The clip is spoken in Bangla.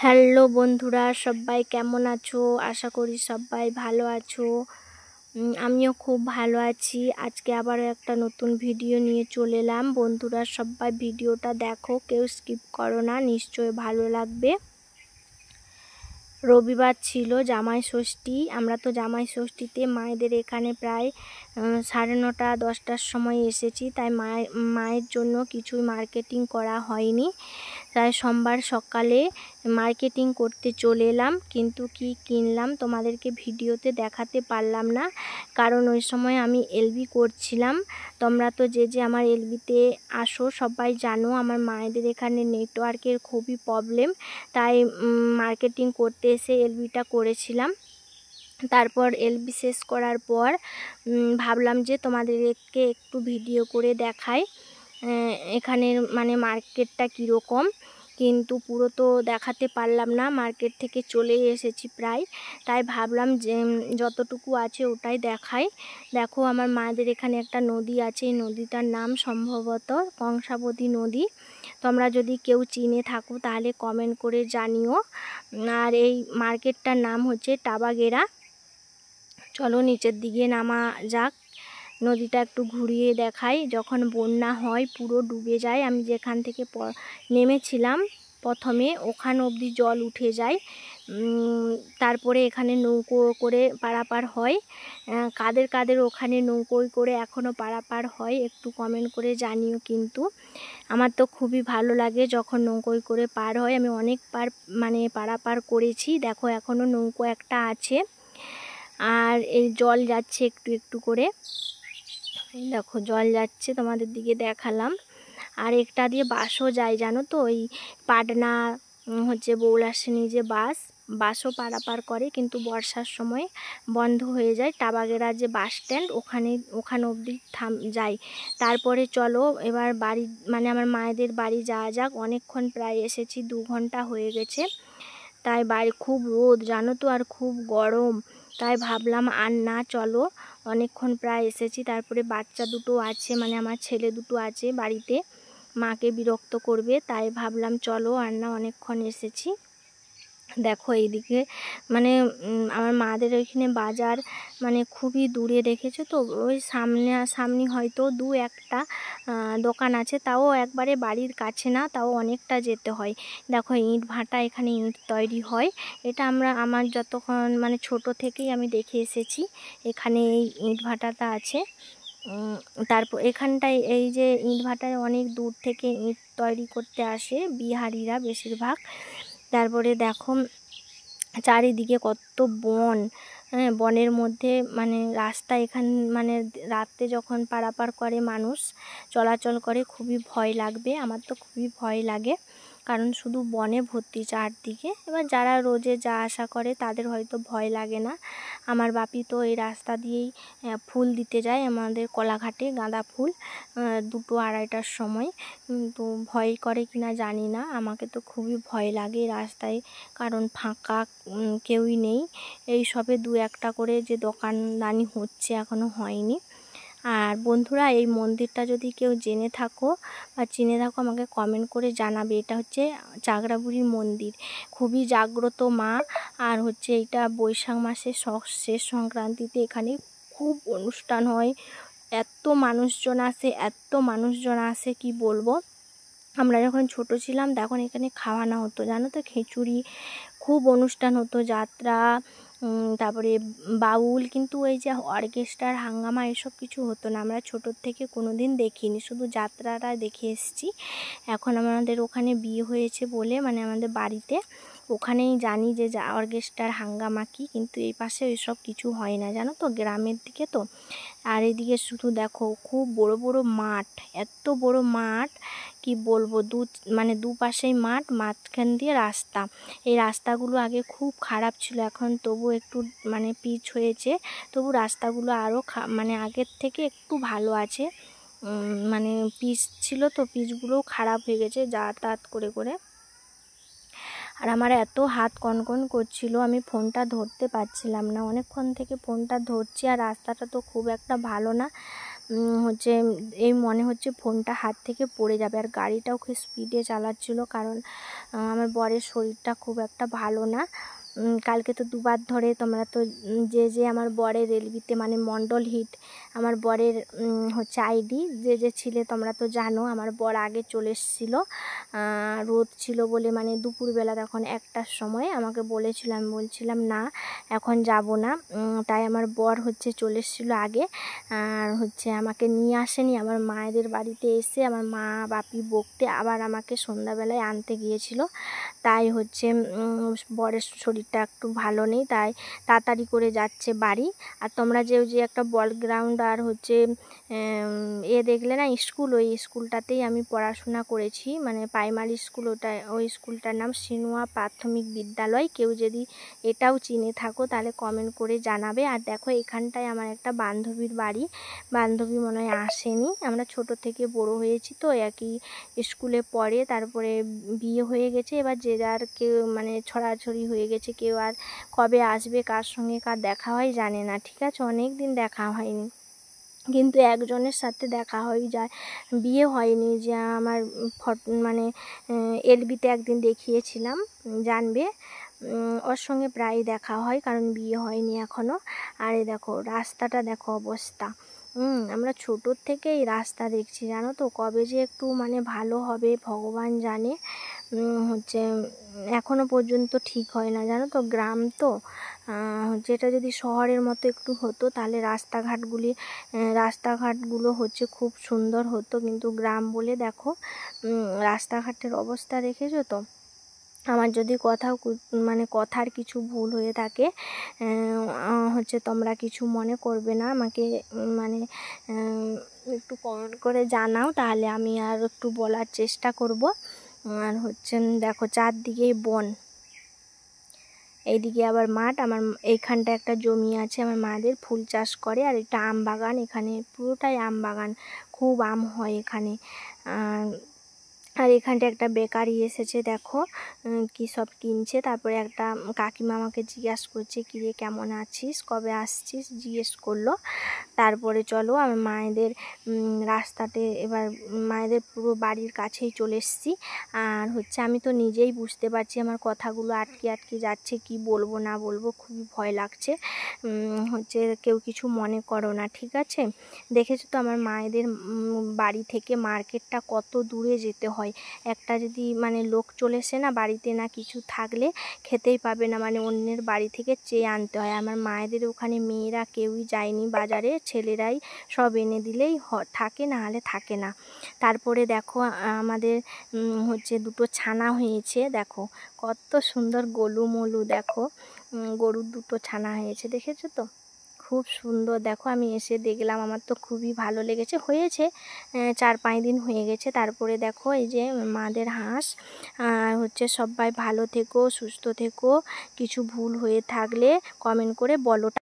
হ্যালো বন্ধুরা, সবাই কেমন আছো? আশা করি সবাই ভালো আছো। আমিও খুব ভালো আছি। আজকে আবারও একটা নতুন ভিডিও নিয়ে চলে এলাম। বন্ধুরা সবাই ভিডিওটা দেখো, কেউ স্কিপ করো না, নিশ্চয়ই ভালো লাগবে। রবিবার ছিল জামাই ষষ্ঠী। আমরা তো জামাই ষষ্ঠীতে মায়েদের এখানে প্রায় 9:30 10টার সময় এসেছি, তাই মায়ের জন্য কিছুই মার্কেটিং করা হয়নি। তাই সোমবার সকালে মার্কেটিং করতে চলে এলাম, কিন্তু কি কিনলাম তোমাদেরকে ভিডিওতে দেখাতে পারলাম না, কারণ ওই সময় আমি এলবি করছিলাম। তোমরা তো যে আমার এলবিতে আসো সবাই জানো আমার মায়েদের এখানে নেটওয়ার্কের খুবই প্রবলেম, তাই মার্কেটিং করতে এসে এলবিটা করেছিলাম। তারপর এলবি শেষ করার পর ভাবলাম যে তোমাদেরকে একটু ভিডিও করে দেখাই এখানের মানে মার্কেটটা কীরকম, কিন্তু পুরো তো দেখাতে পারলাম না, মার্কেট থেকে চলে এসেছি প্রায়। তাই ভাবলাম যে যতটুকু আছে ওটাই দেখাই। দেখো আমার মায়েদের এখানে একটা নদী আছে, এই নদীটার নাম সম্ভবত কংসাবতী নদী। তোমরা যদি কেউ চিনে থাকো তাহলে কমেন্ট করে জানিও। আর এই মার্কেটটার নাম হচ্ছে টাবাগেরা। চলো নিচের দিকে নামা যাক, নদীটা একটু ঘুরিয়ে দেখাই। যখন বন্যা হয় পুরো ডুবে যায়, আমি যেখান থেকে নেমেছিলাম প্রথমে ওখান অবধি জল উঠে যায়। তারপরে এখানে নৌকো করে পারাপার হয়। কাদের কাদের ওখানে নৌকোয় করে এখনও পারাপার হয় একটু কমেন্ট করে জানিও। কিন্তু আমার তো খুবই ভালো লাগে যখন নৌকোয় করে পার হয়। আমি অনেকবার মানে পারাপার করেছি। দেখো এখনও নৌকো একটা আছে, আর এই জল যাচ্ছে একটু একটু করে। দেখো জল যাচ্ছে, তোমাদের দিকে দেখালাম। আর একটা দিয়ে বাসও যায় জানো তো, ওই পাটনা হচ্ছে বৌলাসিনী যে বাসও পারাপার করে, কিন্তু বর্ষার সময় বন্ধ হয়ে যায়। টাবাগেরা যে বাস স্ট্যান্ড ওখানে অবধি যায়। তারপরে চলো এবার বাড়ি মানে আমার মায়েদের বাড়ি যাওয়া যাক। অনেকক্ষণ প্রায় এসেছি, 2 ঘন্টা হয়ে গেছে। তাই বাড়ি খুব রোদ জানো তো, আর খুব গরম, তাই ভাবলাম আর না, চলো অনেকক্ষণ প্রায় এসেছি। তারপরে বাচ্চা দুটো আছে, মানে আমার ছেলে দুটো আছে বাড়িতে, মাকে বিরক্ত করবে, তাই ভাবলাম চলো আর না, অনেকক্ষণ এসেছি। দেখো এইদিকে মানে আমার মাদের ওইখানে বাজার মানে খুবই দূরে, দেখেছো তো, ওই সামনে হয়তো 2-1টা দোকান আছে, তাও একবারে বাড়ির কাছে না, তাও অনেকটা যেতে হয়। দেখো ইট ভাটা, এখানে ইট তৈরি হয়। এটা আমার যতক্ষণ মানে ছোট থেকেই আমি দেখে এসেছি এখানে এই ইট ভাটাটা আছে। তারপর এখানটায় এই যে ইট ভাটায় অনেক দূর থেকে ইট তৈরি করতে আসে বিহারিরা বেশিরভাগ। তারপরে দেখো চারিদিকে কত বন, হ্যাঁ বনের মধ্যে মানে রাস্তা মানে রাতে যখন পারাপার করে মানুষ চলাচল করে, খুবই ভয় লাগবে। আমার তো খুবই ভয় লাগে, কারণ শুধু বনে ভর্তি চারদিকে। এবার যারা রোজে যা আসা করে তাদের হয়তো ভয় লাগে না। আমার বাপি তো এই রাস্তা দিয়েই ফুল দিতে যায় আমাদের কলাঘাটে, গাঁদা ফুল 2-2:30টার সময়। তো ভয় করে কিনা জানি না, আমাকে তো খুবই ভয় লাগে রাস্তায়, কারণ ফাঁকা কেউই নেই। এই সবে 2-1টা করে যে দোকানদানি হচ্ছে, এখনও হয়নি। আর বন্ধুরা এই মন্দিরটা যদি কেউ জেনে থাকো বা চিনে থাকো আমাকে কমেন্ট করে জানাবে। এটা হচ্ছে চাগড়াবুড়ির মন্দির, খুবই জাগ্রত মা। আর হচ্ছে এটা বৈশাখ মাসের শেষ সংক্রান্তিতে এখানে খুব অনুষ্ঠান হয়। এত মানুষজন আসে কি বলবো। আমরা যখন ছোট ছিলাম তখন এখানে খাওয়ানো হতো জানো তো, খিচুড়ি, খুব অনুষ্ঠান হতো, যাত্রা, তারপরে বাউল, কিন্তু এই যে অর্কেস্ট্রার হাঙ্গামা এসব কিছু হতো না। আমরা ছোটোর থেকে কোনো দিন দেখিনি, শুধু যাত্রাটা দেখে এসেছি। এখন আমাদের ওখানে বিয়ে হয়েছে বলে মানে আমাদের বাড়িতে ওখানেই জানি যে অর্কেস্ট্রার হাঙ্গামা কী, কিন্তু এই পাশে এসব কিছু হয় না জানো তো, গ্রামের দিকে তো। আর এদিকে শুধু দেখো খুব বড় বড় মাঠ, এত বড় মাঠ কি বলবো, মানে দুপাশেই মাঠ, মাঝখান দিয়ে রাস্তা। এই রাস্তাগুলো আগে খুব খারাপ ছিল, এখন তবু একটু মানে পিচ হয়েছে, তবু রাস্তাগুলো আরও মানে আগের থেকে একটু ভালো আছে। মানে পিচ ছিল তো, পিচগুলোও খারাপ হয়ে গেছে যাতায়াত করে করে। আর আমার এত হাত কনকন করছিল, আমি ফোনটা ধরতে পারছিলাম না, অনেকক্ষণ থেকে ফোনটা ধরছি। আর রাস্তাটা তো খুব একটা ভালো না, হচ্ছে এই মনে হচ্ছে ফোনটা হাত থেকে পড়ে যাবে। আর গাড়িটাও খুব স্পিডে চালাচ্ছিল, কারণ আমার বরের শরীরটা খুব একটা ভালো না। কালকে তো দুবার ধরে, তোমরা তো যে আমার বরের রেলবিতে মানে মণ্ডল হিট আমার বরের হচ্ছে আইডি যে ছিলে তোমরা তো জানো, আমার বর আগে চলে এসেছিলো। রোদ ছিল বলে মানে দুপুরবেলা তখন 1টার সময় আমাকে বলেছিল, আমি বলছিলাম না এখন যাব না। তাই আমার বর হচ্ছে চলে এসেছিলো আগে, আর হচ্ছে আমাকে নিয়ে আসেনি। আমার মায়েদের বাড়িতে এসে আমার মা বাপি বকতে আবার আমাকে সন্ধ্যাবেলায় আনতে গিয়েছিল। তাই হচ্ছে বরের শরীরটা একটু ভালো নেই, তাই তাড়াতাড়ি করে যাচ্ছে বাড়ি। আর তোমরা যে একটা বল গ্রাউন্ড আর হচ্ছে দেখলে না স্কুল, ওই স্কুলটাতেই আমি পড়াশোনা করেছি, মানে প্রাইমারি স্কুল। ওই স্কুলটার নাম সিনুয়া প্রাথমিক বিদ্যালয়। কেউ যদি এটাও চিনে থাকো তাহলে কমেন্ট করে জানাবে। আর দেখো এখানটায় আমার একটা বান্ধবীর বাড়ি, বান্ধবী মনে হয় আসেনি, আমরা ছোট থেকে বড় হয়েছি তো একই স্কুলে পড়ে, তারপরে বিয়ে হয়ে গেছে। এবার যে যার কেউ মানে ছড়াছড়ি হয়ে গেছে, কেউ আর কবে আসবে কার সঙ্গে কার দেখা হয় জানে না, ঠিক আছে। অনেক দিন দেখা হয়নি, কিন্তু একজনের সাথে দেখা হয়ে যায়, বিয়ে হয়নি, যে আমার মানে এলবিতে একদিন দেখিয়েছিলাম, জানবে। ওর সঙ্গে প্রায় দেখা হয়, কারণ বিয়ে হয়নি এখনও। আর এই দেখো রাস্তাটা দেখো অবস্থা। আমরা ছোটোর থেকেই রাস্তা দেখছি, জানো তো, কবে যে একটু মানে ভালো হবে ভগবান জানে। হচ্ছে এখনও পর্যন্ত ঠিক হয় না, জানো তো, গ্রাম তো। যেটা যদি শহরের মতো একটু হতো তাহলে রাস্তাঘাটগুলো হচ্ছে খুব সুন্দর হতো, কিন্তু গ্রাম বলে দেখো রাস্তাঘাটের অবস্থা দেখেছো তো। আমার যদি মানে কথার কিছু ভুল হয়ে থাকে হচ্ছে তোমরা কিছু মনে করবে না, আমাকে মানে একটু কমেন্ট করে জানাও, তাহলে আমি আর একটু বলার চেষ্টা করব। আর হচ্ছে দেখো চারদিকেই বন, এইদিকে আবার মাঠ। আমার এইখানটা একটা জমি আছে, আমার মাদের ফুল চাষ করে। আর এটা আম বাগান, এখানে পুরোটাই আম বাগান, খুব আম হয় এখানে। আর এখানটা একটা বেকারি এসেছে, দেখো কি সব কিনছে। তারপরে একটা কাকিমা আমাকে জিজ্ঞাসা করছে, কিরে কেমন আছিস, কবে আসছিস, জিজ্ঞেস করলো। তারপরে চলো আমার মায়েদের রাস্তাতে, এবার মায়েদের পুরো বাড়ির কাছেই চলে এসেছি। আর হচ্ছে আমি তো নিজেই বুঝতে পারছি আমার কথাগুলো আটকে আটকে যাচ্ছে, কি বলবো না বলবো, খুবই ভয় লাগছে। হচ্ছে কেউ কিছু মনে করো না, ঠিক আছে। দেখেছো তো আমার মায়েদের বাড়ি থেকে মার্কেটটা কত দূরে যেতে হয়। একটা যদি মানে লোক চলে এসে না বাড়িতে, না কিছু থাকলে খেতেই পাবে না, মানে অন্যের বাড়ি থেকে চেয়ে আনতে হয়। আমার মায়েদের ওখানে মেয়েরা কেউই যায়নি বাজারে, ছেলেরাই সব এনে দিলেই থাকে, না হলে থাকে না। তারপরে দেখো আমাদের হচ্ছে দুটো ছানা হয়েছে, দেখো কত সুন্দর গোলুমলু, দেখো গরুর দুটো ছানা হয়েছে, দেখেছো তো, খুব সুন্দর। দেখো আমি এসে দেখলাম, আমার তো খুবই ভালো লেগেছে, হয়েছে 4-5 দিন হয়ে গেছে। তারপরে দেখো এই যে মাদের হাঁস। আর হচ্ছে সবাই ভালো থেকো, সুস্থ থেকো, কিছু ভুল হয়ে থাকলে কমেন্ট করে বলো।